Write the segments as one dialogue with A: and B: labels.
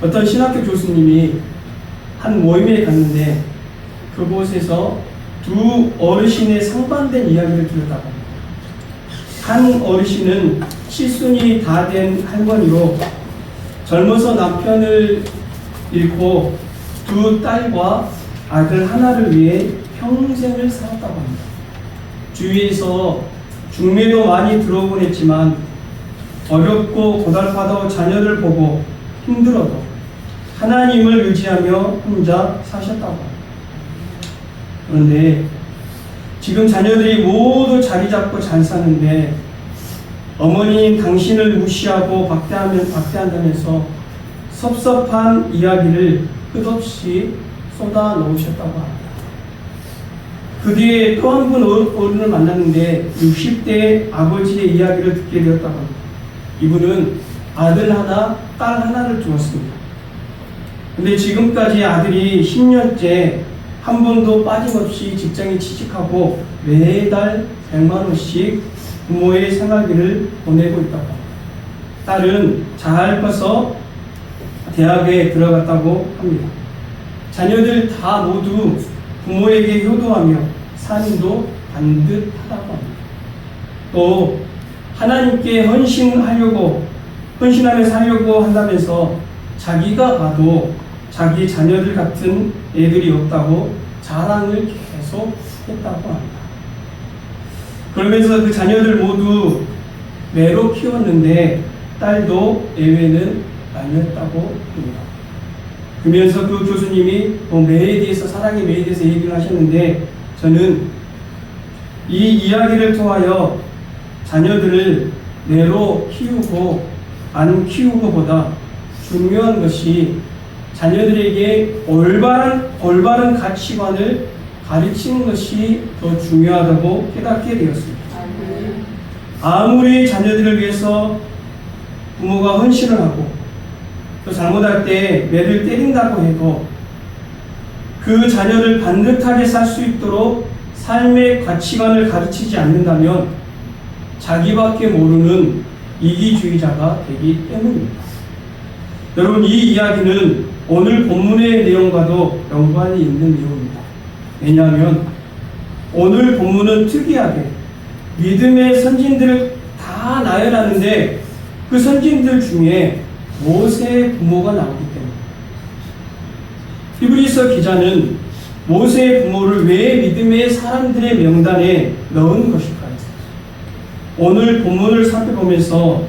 A: 어떤 신학교 교수님이 한 모임에 갔는데 그곳에서 두 어르신의 상반된 이야기를 들었다고 합니다. 한 어르신은 칠순이 다 된 할머니로 젊어서 남편을 잃고 두 딸과 아들 하나를 위해 평생을 살았다고 합니다. 주위에서 중매도 많이 들어오곤 했지만 어렵고 고달파도 자녀를 보고 힘들어도 하나님을 의지하며 혼자 사셨다고 합니다. 그런데 지금 자녀들이 모두 자리 잡고 잘 사는데 어머니인 당신을 무시하고 박대한다면서 섭섭한 이야기를 끝없이 쏟아 놓으셨다고 합니다. 그 뒤에 또 한 분 어른을 만났는데 60대 아버지의 이야기를 듣게 되었다고 합니다. 이분은 아들 하나, 딸 하나를 두었습니다. 근데 지금까지 아들이 10년째 한 번도 빠짐없이 직장에 취직하고 매달 100만 원씩 부모의 생활비를 보내고 있다고 합니다. 딸은 잘 커서 대학에 들어갔다고 합니다. 자녀들 다 모두 부모에게 효도하며 산도 반듯하다고 합니다. 또 하나님께 헌신하며 살려고 한다면서 자기가 봐도 자기 자녀들 같은 애들이 없다고 자랑을 계속 했다고 합니다. 그러면서 그 자녀들 모두 매로 키웠는데 딸도 예외는 아니었다고 합니다. 그러면서 그 교수님이 매에 대해서, 사랑의 매에 대해서 얘기를 하셨는데, 저는 이 이야기를 통하여 자녀들을 매로 키우고 안 키우고보다 중요한 것이 자녀들에게 올바른 가치관을 가르치는 것이 더 중요하다고 깨닫게 되었습니다. 아무리 자녀들을 위해서 부모가 헌신을 하고 또 잘못할 때 매를 때린다고 해도 그 자녀를 반듯하게 살 수 있도록 삶의 가치관을 가르치지 않는다면 자기밖에 모르는 이기주의자가 되기 때문입니다. 여러분, 이 이야기는 오늘 본문의 내용과도 연관이 있는 내용입니다. 왜냐하면 오늘 본문은 특이하게 믿음의 선진들을 다 나열하는데 그 선진들 중에 모세의 부모가 나오기 때문입니다. 히브리서 기자는 모세의 부모를 왜 믿음의 사람들의 명단에 넣은 것일까요? 오늘 본문을 살펴보면서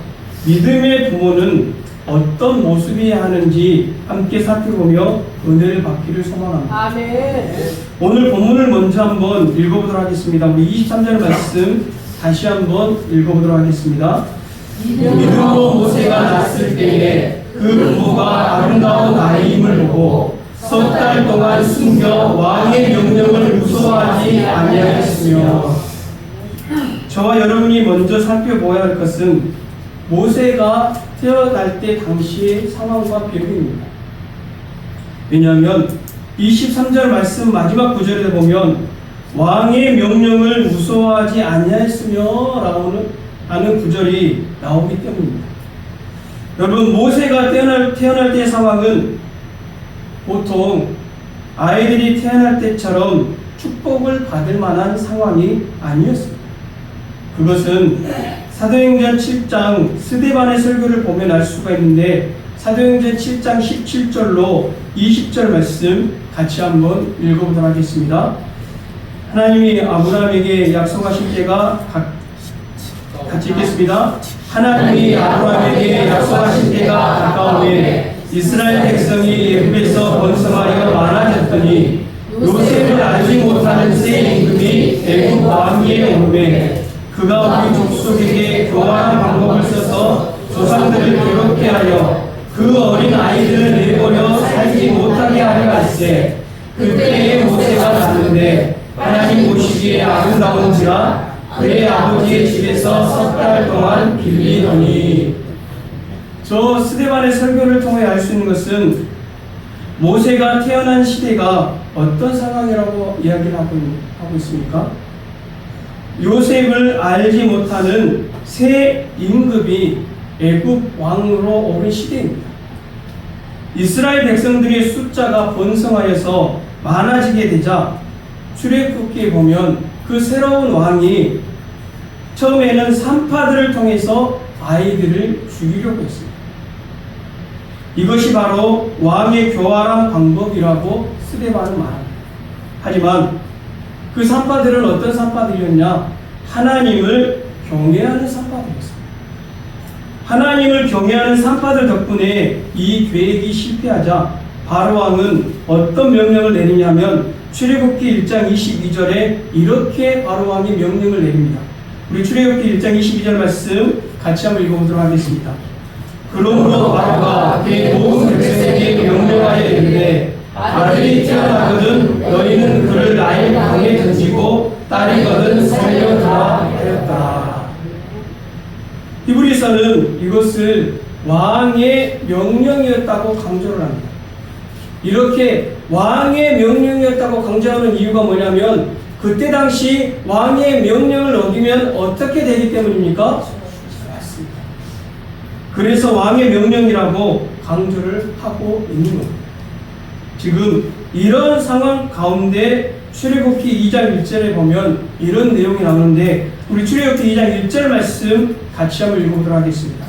A: 믿음의 부모는 어떤 모습이어야 하는지 함께 살펴보며 은혜를 받기를 소망합니다.
B: 아멘.
A: 오늘 본문을 먼저 한번 읽어보도록 하겠습니다. 우리 23절 말씀 다시 한번 읽어보도록 하겠습니다. 믿음으로 모세가 낳았을 때에 그 부모가 아름다운 아이임을 보고 석 달 동안 숨겨 왕의 명령을 무서워하지 아니하였으며. 저와 여러분이 먼저 살펴보아야 할 것은 모세가 태어날 때 당시의 상황과 배경입니다. 왜냐하면 23절 말씀 마지막 구절에 보면 왕의 명령을 무서워하지 아니하였으며 라는 구절이 나오기 때문입니다. 여러분, 모세가 태어날 때의 상황은 보통 아이들이 태어날 때처럼 축복을 받을 만한 상황이 아니었습니다. 그것은 사도행전 7장 스데반의 설교를 보면 알 수가 있는데, 사도행전 7장 17절로 20절 말씀 같이 한번 읽어보도록 하겠습니다. 하나님이 아브라함에게 약속하신 때가 같이 읽겠습니다. 하나님이 아브라함에게 약속하신 때가 가까우니 이스라엘 백성이 애굽에서 번성하여 많아졌더니 요셉을 알지 못하는 새 임금이 애굽 왕위에 오르매 그가 우리 족속에게 교활한 방법을 써서 조상들을 괴롭게 하여 그 어린 아이들을 내버려 살지 못하게 하려 할세. 그때에 모세가 났는데 하나님 보시기에 아름다운지라 그의 아버지의 집에서 석 달 동안 빌리더니. 저 스데반의 설교를 통해 알 수 있는 것은 모세가 태어난 시대가 어떤 상황이라고 이야기를 하고 있습니까? 요셉을 알지 못하는 새 임금이 애굽 왕으로 오른 시대입니다. 이스라엘 백성들의 숫자가 번성하여서 많아지게 되자 출애굽기에 보면 그 새로운 왕이 처음에는 산파들을 통해서 아이들을 죽이려고 했습니다. 이것이 바로 왕의 교활한 방법이라고 스데반은 말합니다. 하지만 그 산파들은 어떤 산파들이었냐? 하나님을 경외하는 산파들이었습니다. 하나님을 경외하는 산파들 덕분에 이 계획이 실패하자 바로왕은 어떤 명령을 내리냐면 출애굽기 1장 22절에 이렇게 바로왕이 명령을 내립니다. 우리 출애굽기 1장 22절 말씀 같이 한번 읽어보도록 하겠습니다. 그러므로 바로가 그의 모든 백성에게 명령하여 이르되 아들이 태어나거든 너희는 그를 나일 강에 던지고 딸이거든 살려두라 하였다. 히브리서는 이것을 왕의 명령이었다고 강조를 합니다. 이렇게 왕의 명령이었다고 강조하는 이유가 뭐냐면 그때 당시 왕의 명령을 어기면 어떻게 되기 때문입니까? 맞습니다. 그래서 왕의 명령이라고 강조를 하고 있는 겁니다. 지금 이런 상황 가운데 출애굽기 2장 1절에 보면 이런 내용이 나오는데 우리 출애굽기 2장 1절 말씀 같이 한번 읽어보도록 하겠습니다.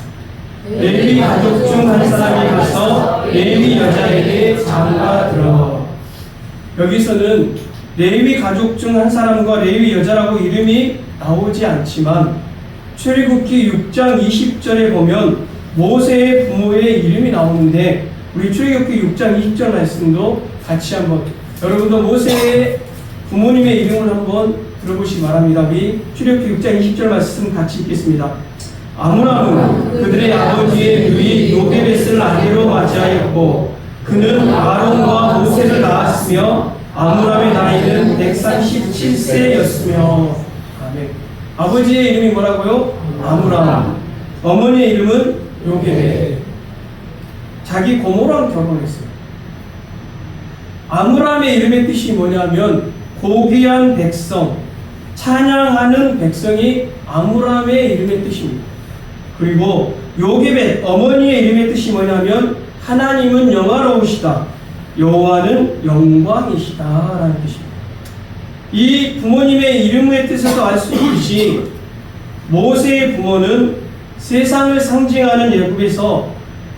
A: 레위 가족 중 한 사람이 가서 레위 여자에게 장가 들어. 여기서는 레위 가족 중 한 사람과 레위 여자라고 이름이 나오지 않지만 출애굽기 6장 20절에 보면 모세의 부모의 이름이 나오는데 우리 출애굽기 6장 20절 말씀도 같이 한번 여러분도 모세의 부모님의 이름을 한번 들어보시기 바랍니다. 우리 출애굽기 6장 20절 말씀 같이 읽겠습니다. 아므람은 그들의 아버지의 누이 요게벳을 아내로 맞이하였고 그는 아론과 모세를 낳았으며 아므람의 나이는 137세였으며 아멘. 아버지의 이름이 뭐라고요? 아므람. 어머니의 이름은 요게벳. 자기 고모랑 결혼했어요. 아므람의 이름의 뜻이 뭐냐면 고귀한 백성, 찬양하는 백성이 아므람의 이름의 뜻입니다. 그리고 요게벳 어머니의 이름의 뜻이 뭐냐면 하나님은 영화로우시다, 여호와는 영광이시다 라는 뜻입니다. 이 부모님의 이름의 뜻에서 알 수 있듯이 모세의 부모는 세상을 상징하는 애굽에서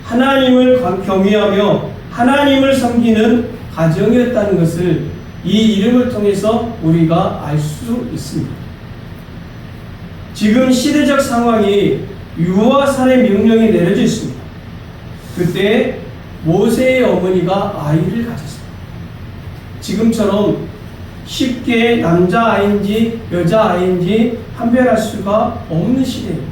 A: 하나님을 경외하며 하나님을 섬기는 가정이었다는 것을 이 이름을 통해서 우리가 알 수 있습니다. 지금 시대적 상황이 유아 살해 명령이 내려져 있습니다. 그때 모세의 어머니가 아이를 가졌습니다. 지금처럼 쉽게 남자아이인지 여자아이인지 판별할 수가 없는 시대입니다.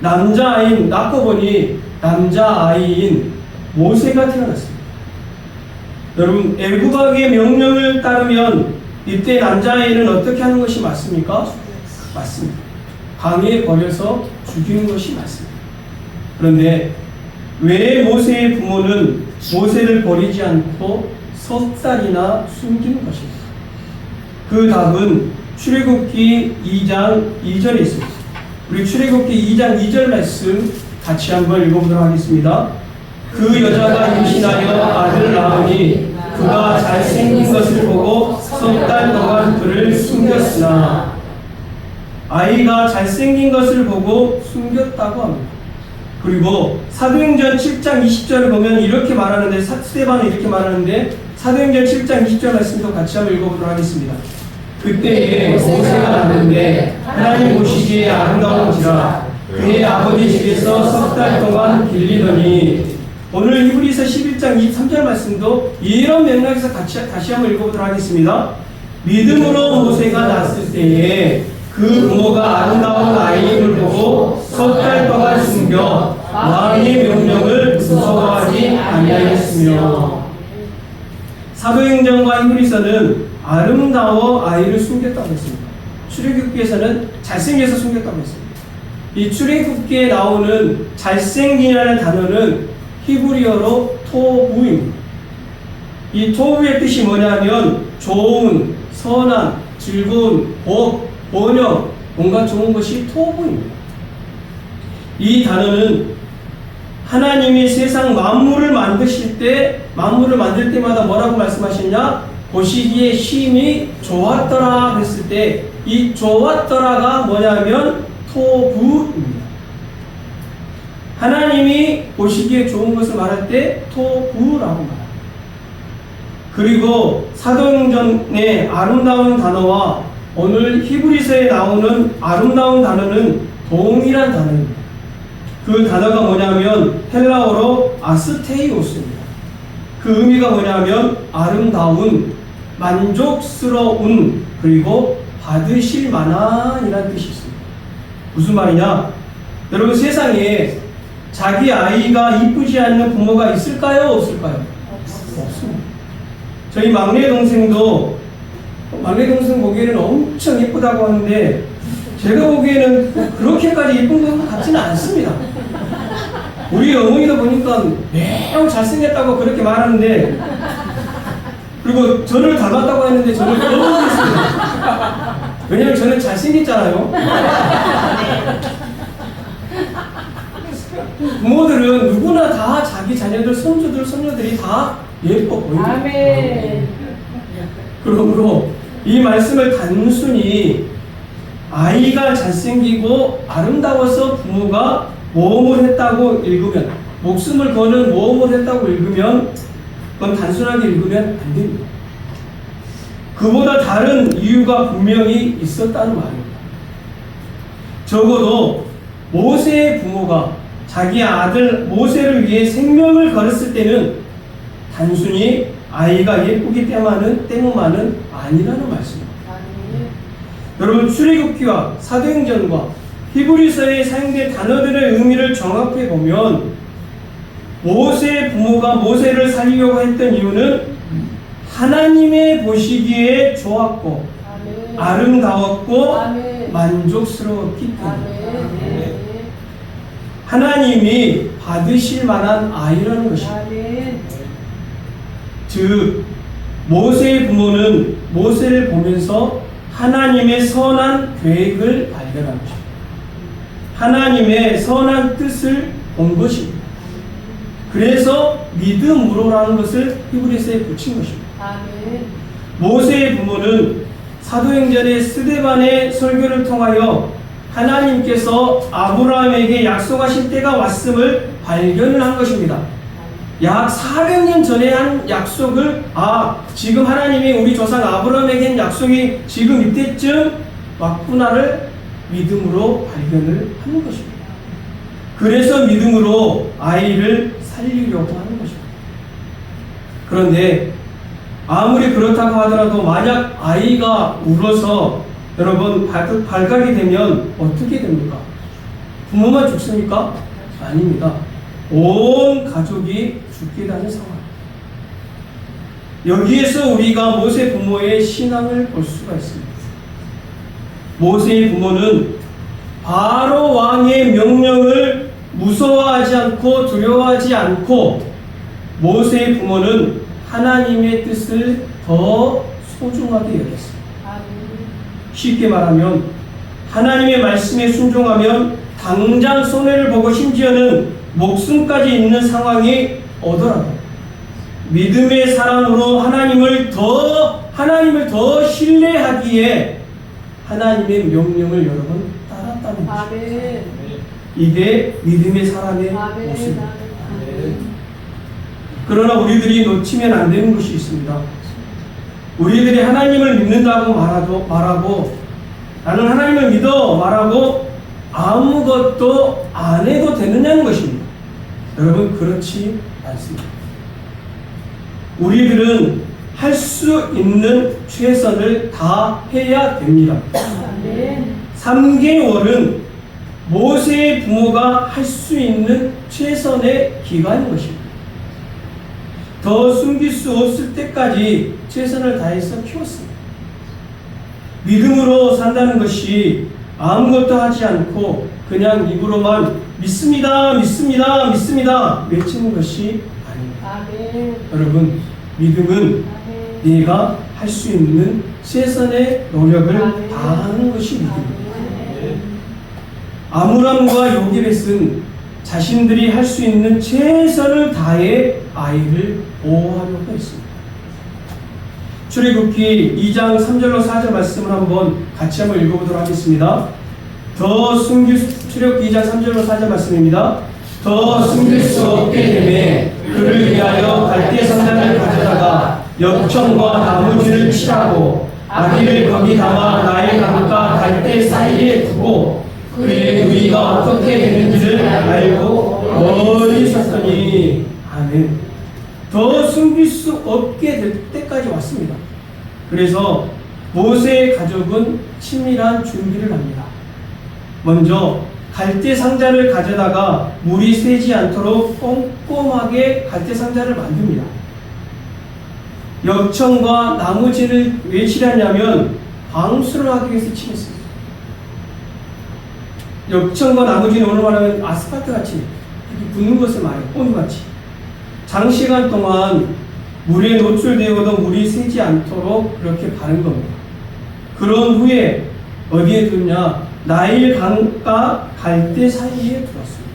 A: 남자아이인 낳고 보니 남자아이인 모세가 태어났습니다. 여러분 애굽왕의 명령을 따르면 이때 남자아이는 어떻게 하는 것이 맞습니까? 맞습니다. 강에 버려서 죽이는 것이 맞습니다. 그런데 왜 모세의 부모는 모세를 버리지 않고 석 달이나 숨기는 것입니까? 그 답은 출애굽기 2장 2절에 있습니다. 우리 출애굽기 2장 2절 말씀 같이 한번 읽어보도록 하겠습니다. 그 여자가 임신하여 아들을 낳으니 그가 잘생긴 것을 보고 석 달 동안 그를 숨겼으나 아이가 잘생긴 것을 보고 숨겼다고 합니다. 그리고 사도행전 7장 20절을 보면 이렇게 말하는데 스데반은 이렇게 말하는데 사도행전 7장 20절 말씀도 같이 한번 읽어보도록 하겠습니다. 그때에 모세가 낳는데 하나님 보시기에 아름다운지라 그의 아버지 집에서 석 달 동안 길리더니 오늘 히브리서 11장 23절 말씀도 이런 맥락에서 다시 한번 읽어보도록 하겠습니다. 믿음으로 모세가 낳았을 때에 그 부모가 아름다운 아이를 보고 석 달 동안 숨겨 왕의 명령을 무서워하지 아니하였으며 사도행전과 히브리서는 아름다워 아이를 숨겼다고 했습니다. 출애굽기에서는 잘생겨서 숨겼다고 했습니다. 이 출애굽기에 나오는 잘생기라는 단어는 히브리어로 토부입니다. 이 토부의 뜻이 뭐냐면 좋은, 선한, 즐거운, 복, 번영, 뭔가 좋은 것이 토부입니다. 이 단어는 하나님이 세상 만물을 만들 때마다 뭐라고 말씀하셨냐? 보시기에 심히 좋았더라 했을 때 이 좋았더라가 뭐냐면 토부입니다. 하나님이 보시기에 좋은 것을 말할 때 토부라고 말합니다. 그리고 사도행전의 아름다운 단어와 오늘 히브리서에 나오는 아름다운 단어는 동일한 단어입니다. 그 단어가 뭐냐면 헬라어로 아스테이오스입니다. 그 의미가 뭐냐면 아름다운, 만족스러운, 그리고 받으실 만한이라는 뜻이 있습니다. 무슨 말이냐? 여러분, 세상에 자기 아이가 이쁘지 않는 부모가 있을까요? 없을까요? 없습니다. 저희 막내 동생 보기에는 엄청 예쁘다고 하는데 제가 보기에는 그렇게까지 예쁜 것 같지는 않습니다. 우리 어머니도 보니까 매우 잘생겼다고 그렇게 말하는데, 그리고 저를 닮았다고 했는데 저를 떠올렸습니다. 왜냐면 저는 잘생겼잖아요. 부모들은 누구나 다 자기 자녀들, 손주들이 다 예뻐 보입니다.
B: 아멘.
A: 그러므로 이 말씀을 단순히 아이가 잘생기고 아름다워서 부모가 모험을 했다고 읽으면, 목숨을 거는 모험을 했다고 읽으면, 그건 단순하게 읽으면 안 됩니다. 그보다 다른 이유가 분명히 있었다는 말입니다. 적어도 모세의 부모가 자기 아들 모세를 위해 생명을 걸었을 때는 단순히 아이가 예쁘기 때문만은 아니라는 말씀입니다. 여러분, 출애굽기와 사도행전과 히브리서에 사용된 단어들의 의미를 정확히 보면 모세의 부모가 모세를 살리려고 했던 이유는 하나님의 보시기에 좋았고 아름다웠고 만족스러웠기 때문에 하나님이 받으실 만한 아이라는 것입니다. 즉 모세의 부모는 모세를 보면서 하나님의 선한 계획을 발견한 것입니다. 하나님의 선한 뜻을 본 것입니다. 그래서 믿음으로라는 것을 히브리서에 붙인 것입니다. 모세의 부모는 사도행전의 스데반의 설교를 통하여 하나님께서 아브라함에게 약속하신 때가 왔음을 발견을 한 것입니다. 약 400년 전에 한 약속을 지금 하나님이 우리 조상 아브라함에게 한 약속이 지금 이때쯤 왔구나를 믿음으로 발견을 하는 것입니다. 그래서 믿음으로 아이를 살리려고 하는 것입니다. 그런데 아무리 그렇다고 하더라도 만약 아이가 울어서 여러분 발각이 되면 어떻게 됩니까? 부모만 죽습니까? 아닙니다. 온 가족이 죽게 되는 상황. 여기에서 우리가 모세 부모의 신앙을 볼 수가 있습니다. 모세의 부모는 바로 왕의 명령을 무서워하지 않고 두려워하지 않고 모세의 부모는 하나님의 뜻을 더 소중하게 여겼습니다. 쉽게 말하면 하나님의 말씀에 순종하면 당장 손해를 보고 심지어는 목숨까지 있는 상황이 오더라도 믿음의 사람으로 하나님을 더 신뢰하기에 하나님의 명령을 여러 번 따랐다는 것입니다. 이게 믿음의 사람의 모습입니다. 그러나 우리들이 놓치면 안 되는 것이 있습니다. 우리들이 하나님을 믿는다고 말하고 나는 하나님을 믿어 말하고 아무것도 안 해도 되느냐는 것입니다. 여러분, 그렇지 않습니다. 우리들은 할 수 있는 최선을 다 해야 됩니다. 3개월은 모세의 부모가 할 수 있는 최선의 기간인 것입니다. 더 숨길 수 없을 때까지 최선을 다해서 키웠습니다. 믿음으로 산다는 것이 아무것도 하지 않고 그냥 입으로만 믿습니다, 믿습니다, 믿습니다 외치는 것이 아닙니다. 여러분, 믿음은 내가 할 수 있는 최선의 노력을 다하는 것이 믿음입니다. 아므람과 요게벳은 자신들이 할 수 있는 최선을 다해 아이를 보호하려고 했습니다. 출애굽기 2장 3절로 4절 말씀을 같이 한번 읽어보도록 하겠습니다. 출애굽기 2장 3절로 4절 말씀입니다. 더 숨길 수 없게 되매 그를 위하여 갈대 상자를 가져다가 역청과 나무줄을 칠하고 아기를 거기 담아 나일 강과 갈대 사이에 두고 그의 누이가 어떻게 되는지를 알고 멀리 섰더니 아멘. 더 숨길 수 없게 될 때까지 왔습니다. 그래서 모세의 가족은 친밀한 준비를 합니다. 먼저 갈대 상자를 가져다가 물이 새지 않도록 꼼꼼하게 갈대 상자를 만듭니다. 역청과 나무진을 왜 칠하냐면 방수를 하기 위해서 칠했습니다. 역청과 나무진은 오늘 말하면 아스팔트 같이 이렇게 붙는 것을 말해요. 온같이 장시간 동안 물에 노출되어도 물이 새지 않도록 그렇게 바른 겁니다. 그런 후에 어디에 두냐? 나일 강과 갈대 사이에 두었습니다.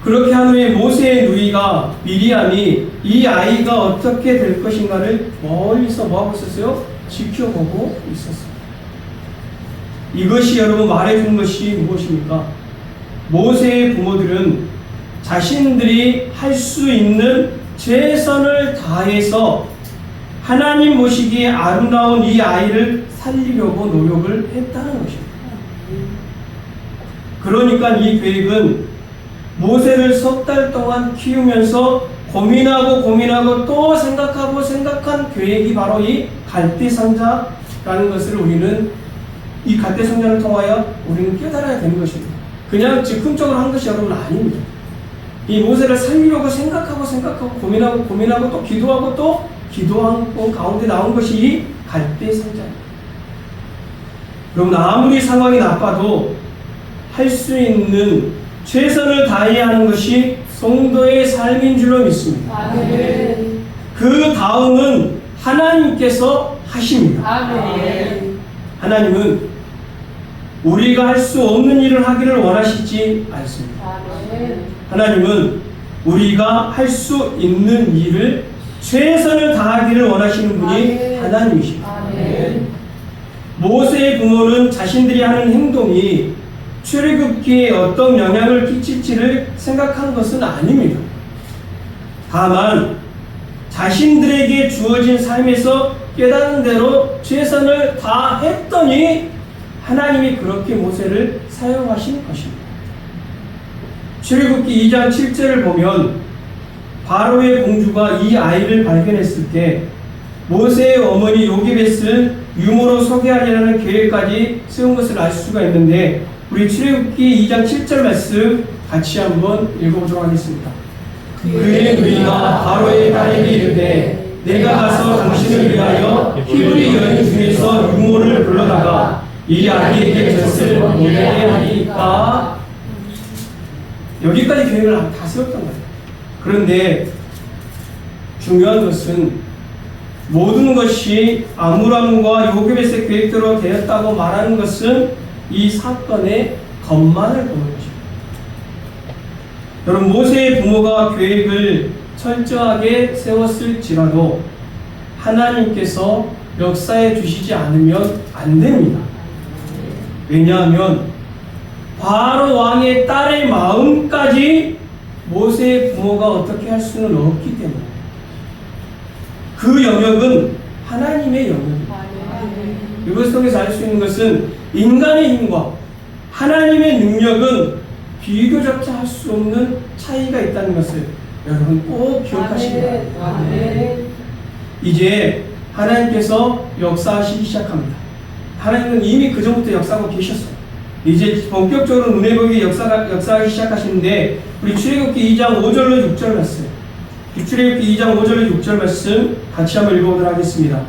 A: 그렇게 한 후에 모세의 누이가 미리암이 이 아이가 어떻게 될 것인가를 멀리서 뭐하고 있었어요? 지켜보고 있었습니다. 이것이 여러분 말해준 것이 무엇입니까? 모세의 부모들은 자신들이 할 수 있는 최선을 다해서 하나님 보시기에 아름다운 이 아이를 살리려고 노력을 했다는 것입니다. 그러니까 이 계획은 모세를 석 달 동안 키우면서 고민하고 또 생각한 계획이 바로 이 갈대상자라는 것을 우리는 이 갈대상자를 통하여 우리는 깨달아야 되는 것입니다. 그냥 즉흥적으로 한 것이 여러분 아닙니다. 이 모세를 살리려고 생각하고 고민하고 또 기도하고 또 기도한 가운데 나온 것이 이 갈대상자입니다. 여러분 아무리 상황이 나빠도 할 수 있는 최선을 다해야 하는 것이 성도의 삶인 줄로 믿습니다. 아멘. 그 다음은 하나님께서 하십니다. 아멘. 하나님은 우리가 할 수 없는 일을 하기를 원하시지 않습니다. 아멘. 하나님은 우리가 할 수 있는 일을 최선을 다하기를 원하시는 분이 아멘. 하나님이십니다. 아멘. 모세의 부모는 자신들이 하는 행동이 출애굽기에 어떤 영향을 끼칠지를 생각한 것은 아닙니다. 다만 자신들에게 주어진 삶에서 깨닫는 대로 최선을 다했더니 하나님이 그렇게 모세를 사용하신 것입니다. 출애굽기 2장 7절을 보면 바로의 공주가 이 아이를 발견했을 때 모세의 어머니 요게벳을 유모로 소개하려는 계획까지 세운 것을 알 수가 있는데 우리 출애굽기 2장 7절 말씀 같이 한번 읽어보도록 하겠습니다. 그의 누이가 바로의 딸에게 이르되 내가 가서 당신을 위하여 히브리 여인 중에서 유모를 불러다가 이 아기에게 젖을 먹게 하리까. 여기까지 계획을 다 세웠던 거예요. 그런데 중요한 것은 모든 것이 아므람과 요게벳의 계획대로 되었다고 말하는 것은 이 사건의 겉만을 보는 것입니다. 여러분 모세의 부모가 계획을 철저하게 세웠을지라도 하나님께서 역사해 주시지 않으면 안 됩니다. 왜냐하면 바로 왕의 딸의 마음까지 모세의 부모가 어떻게 할 수는 없기 때문에 그 영역은 하나님의 영역입니다. 이것을 통해서 알 수 있는 것은 인간의 힘과 하나님의 능력은 비교조차 할 수 없는 차이가 있다는 것을 여러분 꼭 기억하시기 바랍니다. 이제 하나님께서 역사하시기 시작합니다. 하나님은 이미 그 전부터 역사하고 계셨어요. 이제 본격적으로 눈에 보이게 역사하기 시작하시는데 우리 출애굽기 2장 5절로 6절 말씀, 출애굽기 2장 5절로 6절 말씀 같이 한번 읽어보도록 하겠습니다.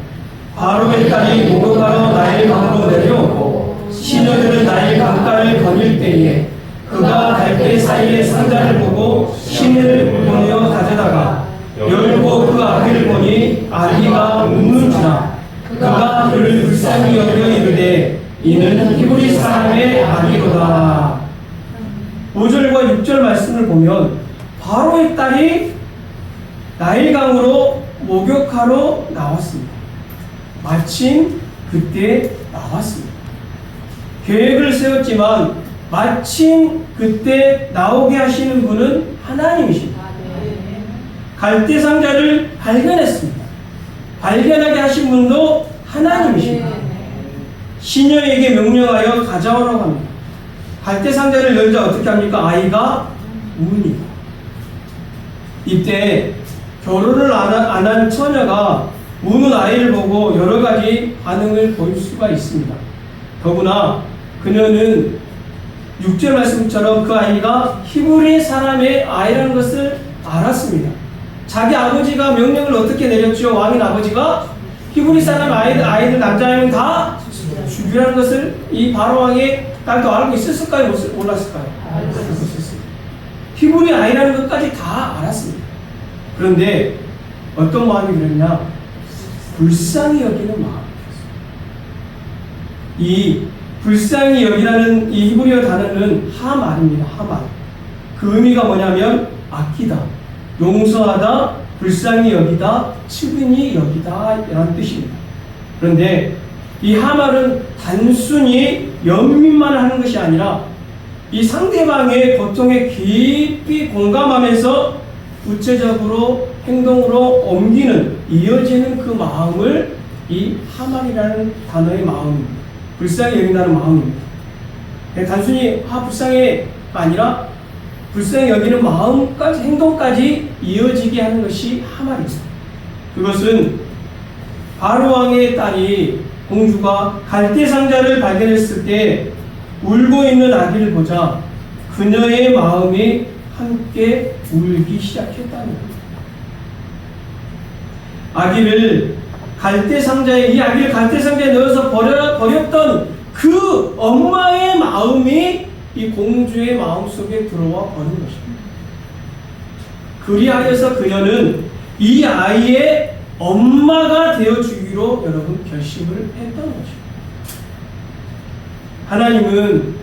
A: 바로의 딸이 목욕하러 나일 강으로 내려오고 시녀들은 나일 강가를 거닐 때에 그가 갈대 사이의 상자를 보고 신을 보내어 가져다가 열고 그 아기를 보니 아기가 웃는지라 그가 그를 불쌍히 여겨 이르되 이는 히브리 사람의 아기로다. 5절과 6절 말씀을 보면 바로의 딸이 나일강으로 목욕하러 나왔습니다. 마침 그때 나왔습니다. 계획을 세웠지만 마침 그때 나오게 하시는 분은 하나님이십니다. 갈대상자를 발견했습니다. 발견하게 하신 분도 하나님이십니다. 시녀에게 명령하여 가져오라고 합니다. 갈대상자를 열자 어떻게 합니까? 아이가 웁니다. 이때 결혼을 안 한 처녀가 우는 아이를 보고 여러 가지 반응을 보일 수가 있습니다. 더구나 그녀는 6절 말씀처럼 그 아이가 히브리 사람의 아이라는 것을 알았습니다. 자기 아버지가 명령을 어떻게 내렸죠? 왕인 아버지가 히브리 사람 아이들 남자아이는 다 죽이라는 것을 이 바로 왕의 딸도 알고 있었을까요? 몰랐을까요? 알고 있었습니다. 히브리 아이라는 것까지 다 알았습니다. 그런데 어떤 마음이 그랬냐? 불쌍히 여기는 마음이었어요. 이 불쌍히 여기라는 이 히브리어 단어는 하말입니다. 하말. 그 의미가 뭐냐면 아끼다, 용서하다, 불쌍히 여기다, 측은히 여기다 이런 뜻입니다. 그런데 이 하말은 단순히 연민만 하는 것이 아니라 이 상대방의 고통에 깊이 공감하면서 구체적으로 행동으로 옮기는, 이어지는 그 마음을 이 하말이라는 단어의 마음입니다. 불쌍히 여긴다는 마음입니다. 단순히 불쌍해가 아니라 불쌍히 여기는 마음까지, 행동까지 이어지게 하는 것이 하말입니다. 그것은 바로 왕의 딸이, 공주가 갈대상자를 발견했을 때 울고 있는 아기를 보자 그녀의 마음이 함께 울기 시작했다는 겁니다. 이 아기를 갈대상자에 넣어서 버렸던 그 엄마의 마음이 이 공주의 마음 속에 들어와 버린 것입니다. 그리하여서 그녀는 이 아이의 엄마가 되어주기로 여러분 결심을 했던 것입니다. 하나님은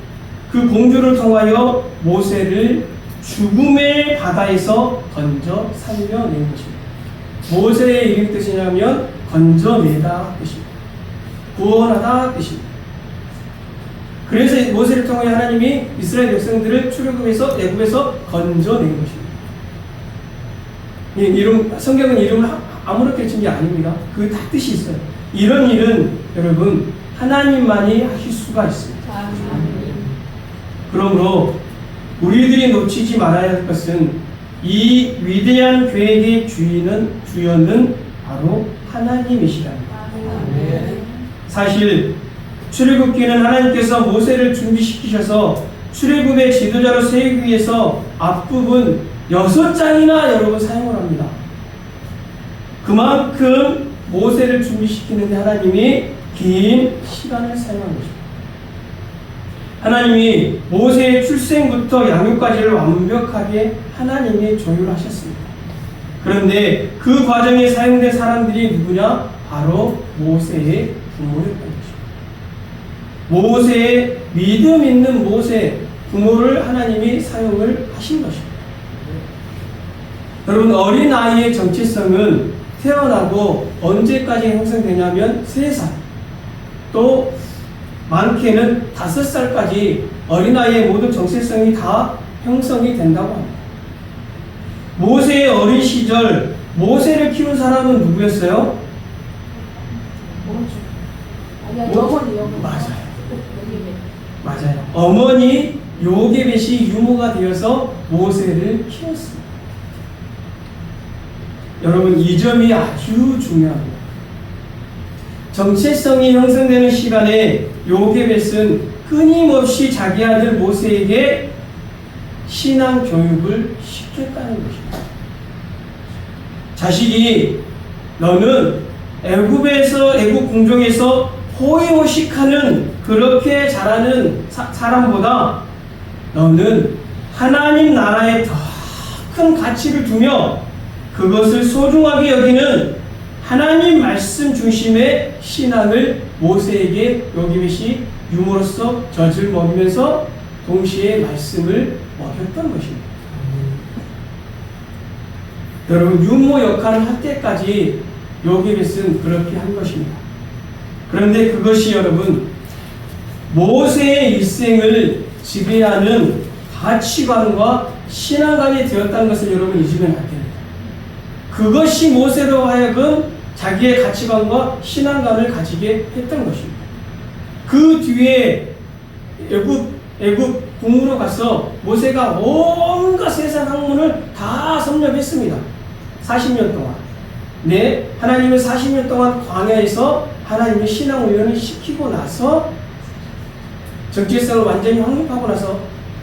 A: 그 공주를 통하여 모세를 죽음의 바다에서 건져 살려낸 것입니다. 모세의 이름 뜻이냐면 건져내다 뜻입니다. 구원하다 뜻입니다. 그래서 모세를 통해 하나님이 이스라엘 백성들을 출애굽에서 애굽에서 건져낸 것입니다. 성경은 이름을 아무렇게 진 게 아닙니다. 그 다 뜻이 있어요. 이런 일은 여러분 하나님만이 하실 수가 있습니다. 그러므로 우리들이 놓치지 말아야 할 것은 이 위대한 계획의 주연은 바로 하나님이시랍니다. 사실 출애굽기는 하나님께서 모세를 준비시키셔서 출애굽의 지도자로 세우기 위해서 앞부분 6장이나 여러분 사용을 합니다. 그만큼 모세를 준비시키는데 하나님이 긴 시간을 사용한 것입니다. 하나님이 모세의 출생부터 양육까지를 완벽하게 하나님이 조율하셨습니다. 그런데 그 과정에 사용된 사람들이 누구냐? 바로 모세의 부모였던 것입니다. 모세의 믿음 있는 모세 부모를 하나님이 사용을 하신 것입니다. 여러분, 어린아이의 정체성은 태어나고 언제까지 형성되냐면 3살, 또 많게는 5살까지 어린아이의 모든 정체성이 다 형성이 된다고 합니다. 모세의 어린 시절 모세를 키운 사람은 누구였어요? 맞아요. 어머니 요게벳이 유모가 되어서 모세를 키웠습니다. 여러분, 이 점이 아주 중요합니다. 정체성이 형성되는 시간에 요게벳은 끊임없이 자기 아들 모세에게 신앙 교육을 시켰다는 것입니다. 자식이 너는 애굽 궁정에서 호의호식하는 그렇게 자라는 사람보다 너는 하나님 나라에 더 큰 가치를 두며 그것을 소중하게 여기는 하나님 말씀 중심의 신앙을 모세에게 요게벳이 유모로서 젖을 먹이면서 동시에 말씀을 먹였던 것입니다. 여러분, 유모 역할을 할 때까지 요게벳은 그렇게 한 것입니다. 그런데 그것이 여러분, 모세의 일생을 지배하는 가치관과 신앙관이 되었다는 것을 여러분 잊으면 안 됩니다. 그것이 모세로 하여금 자기의 가치관과 신앙관을 가지게 했던 것입니다. 그 뒤에 애굽 궁으로 가서 모세가 온갖 세상 학문을 다 섭렵했습니다. 40년 동안. 네, 하나님은 40년 동안 광야에서 하나님의 신앙 훈련을 시키고 나서 정체성을 완전히 확립하고 나서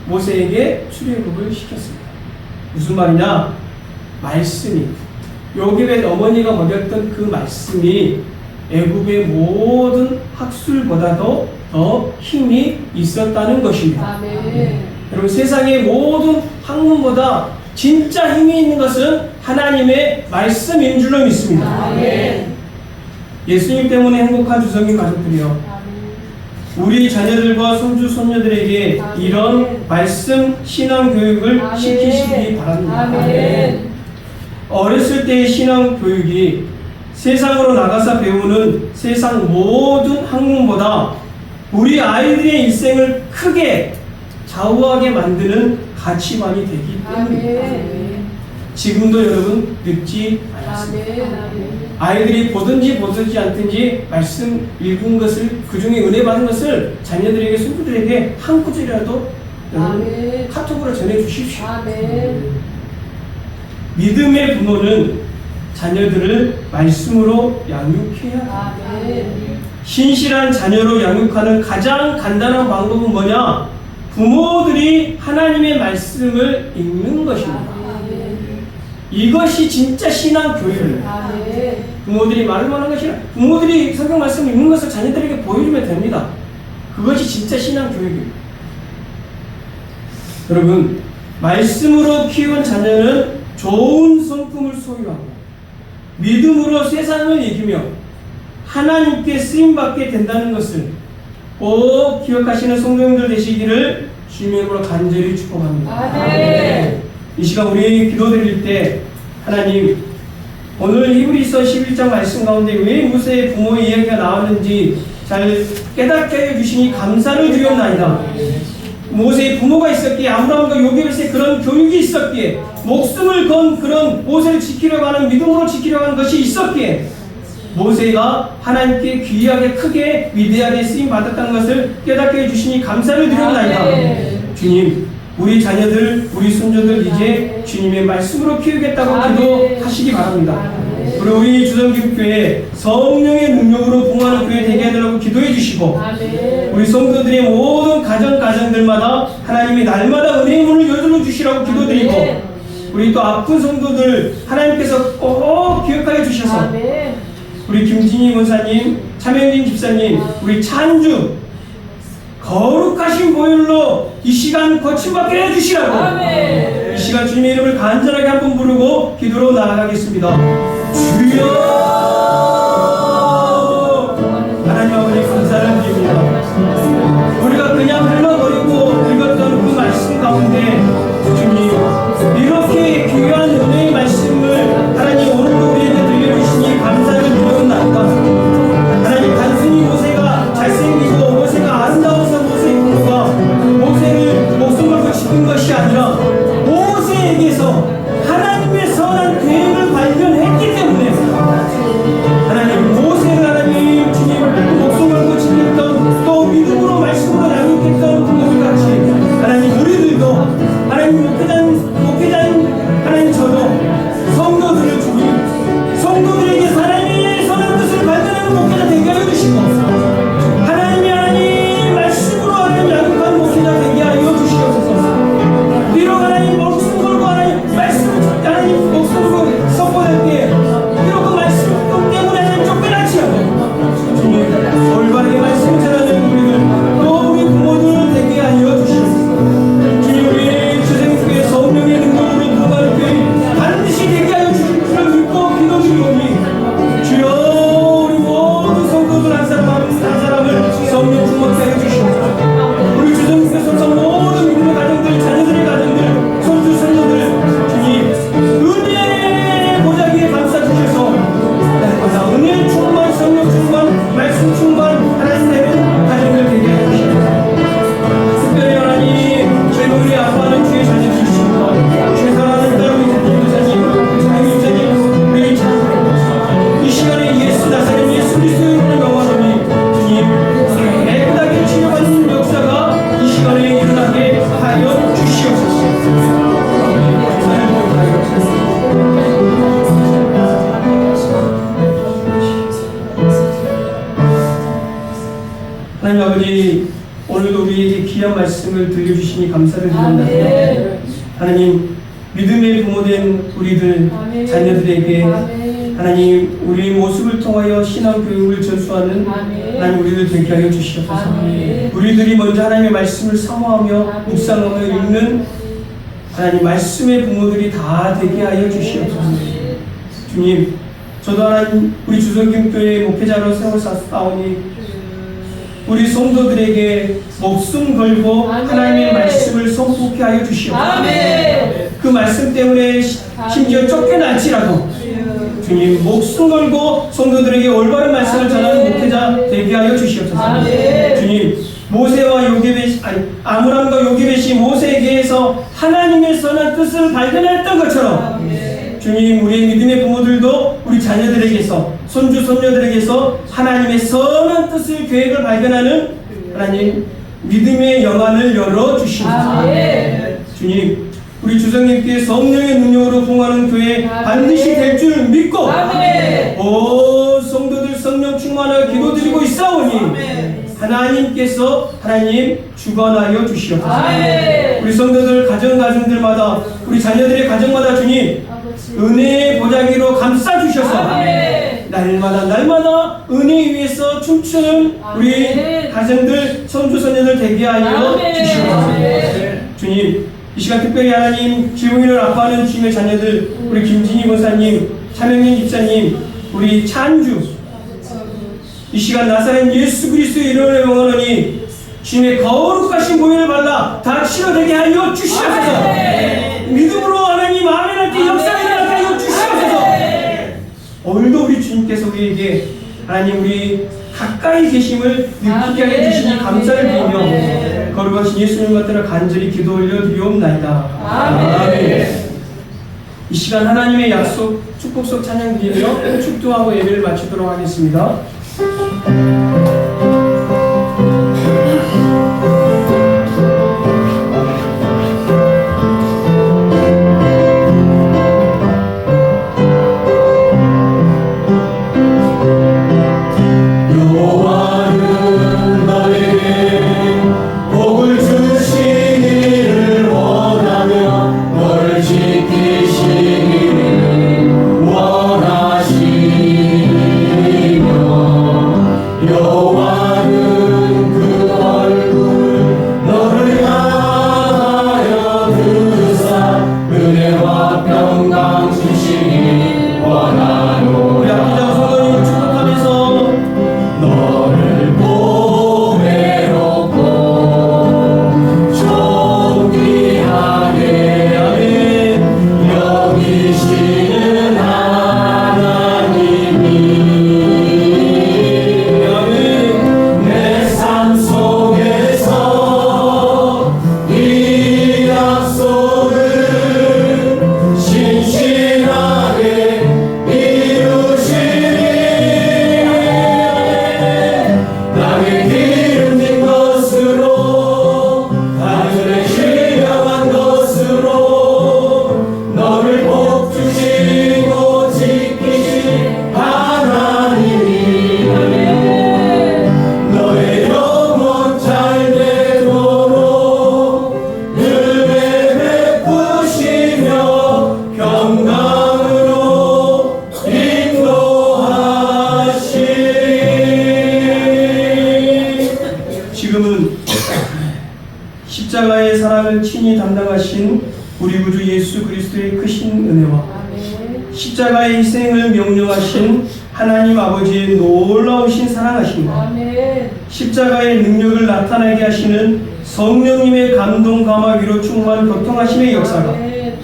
A: 모세에게 출애굽을 시켰습니다. 무슨 말이냐? 말씀이, 요셉의 어머니가 먹였던 그 말씀이 애굽의 모든 학술보다도 더 힘이 있었다는 것입니다.
B: 아멘.
A: 여러분, 세상의 모든 학문보다 진짜 힘이 있는 것은 하나님의 말씀인 줄로 믿습니다.
B: 아멘.
A: 예수님 때문에 행복한 주성인 가족들이요,
B: 아멘.
A: 우리 자녀들과 손주 손녀들에게
B: 아멘.
A: 이런 말씀 신앙 교육을
B: 아멘.
A: 시키시기 바랍니다.
B: 아멘.
A: 어렸을 때의 신앙 교육이 세상으로 나가서 배우는 세상 모든 학문보다 우리 아이들의 일생을 크게 좌우하게 만드는 가치관이 되기 때문입니다.
B: 아멘.
A: 지금도 여러분 늦지 않았습니다.
B: 아멘.
A: 아이들이 보든지 보든지 않든지 말씀 읽은 것을, 그 중에 은혜 받은 것을 자녀들에게, 손주들에게 한 구절이라도 여러분
B: 아멘.
A: 카톡으로 전해주십시오.
B: 아멘.
A: 믿음의 부모는 자녀들을 말씀으로 양육해야 합니다.
B: 아멘.
A: 신실한 자녀로 양육하는 가장 간단한 방법은 뭐냐? 부모들이 하나님의 말씀을 읽는 것입니다.
B: 아멘.
A: 이것이 진짜 신앙 교육입니다.
B: 아멘.
A: 부모들이 말만 하는 것이 아니라 부모들이 성경 말씀을 읽는 것을 자녀들에게 보여주면 됩니다. 그것이 진짜 신앙 교육입니다. 여러분, 말씀으로 키운 자녀는 좋은 성품을 소유하고 믿음으로 세상을 이기며 하나님께 쓰임받게 된다는 것을 꼭 기억하시는 성도님들 되시기를 주님의 이름으로 간절히 축복합니다.
B: 아멘.
A: 이 시간 우리 기도드릴 때 하나님, 오늘 히브리서 11장 말씀 가운데 왜 모세의 부모의 이야기가 나왔는지 잘 깨닫게 해주시니 감사를 드렸나이다. 모세의 부모가 있었기에, 아브라함과 요셉의 그런 교육이 있었기에, 목숨을 건 그런 모세를 지키려고 하는, 믿음으로 지키려고 하는 것이 있었기에 모세가 하나님께 귀하게 크게 위대하게 쓰임 받았다는 것을 깨닫게 해주시니 감사를 드렸나이다. 주님, 우리 자녀들, 우리 손주들 이제 주님의 말씀으로 키우겠다고 기도하시기 바랍니다. 그리고 우리 주정기교회 성령의 능력으로 봉하는 교회 되게 하도록 기도해 주시고, 우리 성도들의 모든 가정들마다 하나님이 날마다 은혜의 문을 열어 주시라고 기도드리고, 우리 또 아픈 성도들 하나님께서 꼭 기억하여 주셔서 우리 김진희 권사님, 차명진 집사님, 우리 찬주 거룩하신 보혈로 이 시간 거침받게 해주시라고, 이 시간 주님의 이름을 간절하게 한번 부르고 기도로 나아가겠습니다. 주여, 하나님 아버지 감사를 드립니다. 우리가 그냥 흘러버리고 읽었던 그 말씀 가운데 주님, 이렇게 귀한 은혜의 말씀을 하나님 오늘도 우리에게 들려주시니 감사를 드리옵나이다. 하나님, 단순히 모세가 잘생기고 모세가 아름다워서 모세의 부모가 모세를 목숨 걸고 지킨 것이 아니라 모세에게서 하나님의 선한 계획을 발견했기 때문에 하나님, 모세를 하나님 주님 목숨 걸고 지켰던, 또 믿음으로 말씀으로 양육했던 부모들 같이 하나님, 우리들도 하나님 목회자인 하나님, 저도 성도들을 주님, 성도들에게 하나님의 선한 뜻을 발견하는 목회자 되게 하여 주시고, 하나님 말씀으로 하나님 양육한 목회자 되게 하여 주시옵소서. 비록 하나님 목숨 걸고 하나님 말씀, 하나님 목숨 걸고 선포할 때 비록 그 말씀 때문에 하나님 쫓겨나지 않고 주님, 올바르게 말씀 전하는 우리들, 또 우리 부모들 되게 하여 주시옵소서. 주님, 우리 주생교회 성령의 능력으로 부활교회 반드시 말씀을 들려주시니 감사드립니다.
B: 아멘.
A: 하나님, 믿음의 부모된 우리들
B: 아멘.
A: 자녀들에게
B: 아멘.
A: 하나님, 우리의 모습을 통하여 신앙 교육을 전수하는
B: 아멘.
A: 하나님 우리들 되게 하여 주시옵소서.
B: 아멘.
A: 우리들이 먼저 하나님의 말씀을 사모하며
B: 아멘.
A: 묵상하며 읽는 하나님 말씀의 부모들이 다 되게 하여 주시옵소서.
B: 아멘.
A: 주님, 저도 하나님 우리 주성김교회 목회자로 세워 싸우니 우리 성도들에게 목숨 걸고
B: 아멘.
A: 하나님의 말씀을 선포케 하여 주시옵소서.
B: 아멘.
A: 그 말씀 때문에 심지어 쫓겨날지라도 주님, 목숨 걸고 성도들에게 올바른 말씀을 전하는 목회자 되게 하여 주시옵소서.
B: 아멘.
A: 주님, 모세와 요게벳이 아므람과 요게벳이 모세에게서 하나님의 선한 뜻을 발견했던 것처럼
B: 아멘.
A: 주님, 우리의 믿음의 부모들도 우리 자녀들에게서 손주 손녀들에게서 하나님의 선한 뜻을 계획을 발견하는 하나님 믿음의 영안을 열어 주시옵소서.
B: 아멘.
A: 주님, 우리 주성님께 성령의 능력으로 봉하는 교회 반드시 될 줄 믿고
B: 아멘.
A: 오 성도들 성령 충만하여 기도드리고 있사오니 하나님께서 하나님 주관하여 주시옵소서.
B: 아멘.
A: 우리 성도들 가정들마다 우리 자녀들의 가정마다 주님 은혜의 보자기로 감싸 주셔서
B: 아멘.
A: 날마다 은혜 위에서 춤추는 우리
B: 아멘.
A: 가정들 손주 손녀들 되게 하여
B: 아멘.
A: 주시옵소서.
B: 아멘.
A: 주님, 이 시간 특별히 하나님 지붕인을 아파하는 주님의 자녀들 우리 김진희 권사님, 차명민 집사님, 우리 찬주 이 시간 나사렛 예수 그리스도의 이름을 명하노니 주님의 거룩하신 보혈을 발라 다 치료되게 하여 주시옵소서.
B: 아멘.
A: 믿음으로 하나님 아멘 할 때 역사가 일어나게 하여 주시옵소서. 오늘도 우리 주님께서 우리에게 하나님 우리 가까이 계심을 느끼게 하여 주시니 감사를 드리며
B: 아멘.
A: 거룩하신 예수님 받들어 간절히 기도 올려드리옵나이다.
B: 아멘.
A: 이 시간 하나님의 약속 축복속 찬양 드리며 축도하고 예배를 마치도록 하겠습니다.
C: 여호와는 너에게 복을 주시기를 원하며 너를 지키시기를 원하시며 여호와는 그 얼굴을 너를 향하여 드사 은혜와 평강 주시기 원하노라.
A: 우리 아끼자 성도님을 축복하면서
C: 너를 보배롭고 존귀하게 여기시는 하나님이 내 삶 속에서 이 약속을 신실하게 이루시니 땅에 기름진 것으로 하늘에 신령한 것으로 너를 복주시고 지키신 하나님이 너의 영혼 잘 되도록 은혜 베푸시며 평강으로 인도하시리.
A: 지금은 십자가의 사랑을 친히 담당하신 우리 구주 예수 그리스도의 크신 은혜와
B: 아멘.
A: 십자가의 희생을 명령하신 하나님 아버지의 놀라우신 사랑하심과
B: 아멘.
A: 십자가의 능력을 나타나게 하시는 성령님의 감동 감화 위로 충만 교통하심의 역사가
B: 아멘.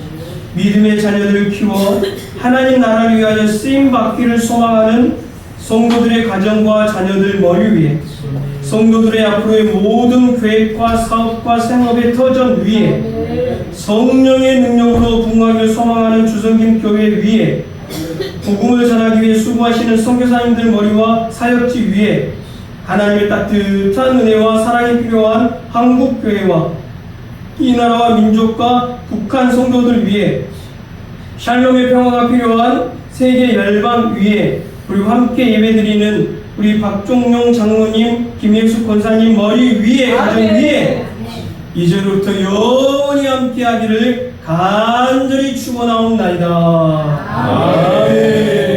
A: 믿음의 자녀들을 키워 하나님 나라를 위하여 쓰임 받기를 소망하는 성도들의 가정과 자녀들 머리 위에 성도들의 앞으로의 모든 계획과 사업과 생업의 터전 위에
B: 아멘.
A: 성령의 능력으로 부흥하기를 소망하는 주성김 교회 위에 복음을 전하기 위해 수고하시는 선교사님들 머리와 사역지 위에 하나님의 따뜻한 은혜와 사랑이 필요한 한국교회와 이 나라와 민족과 북한 성도들 위에 샬롬의 평화가 필요한 세계 열방 위에 그리고 함께 예배드리는 우리 박종용 장로님, 김예수 권사님 머리 위에 가정 위에 이제부터 영원히 함께하기를 간절히 축원하옵나이다.
C: 아멘.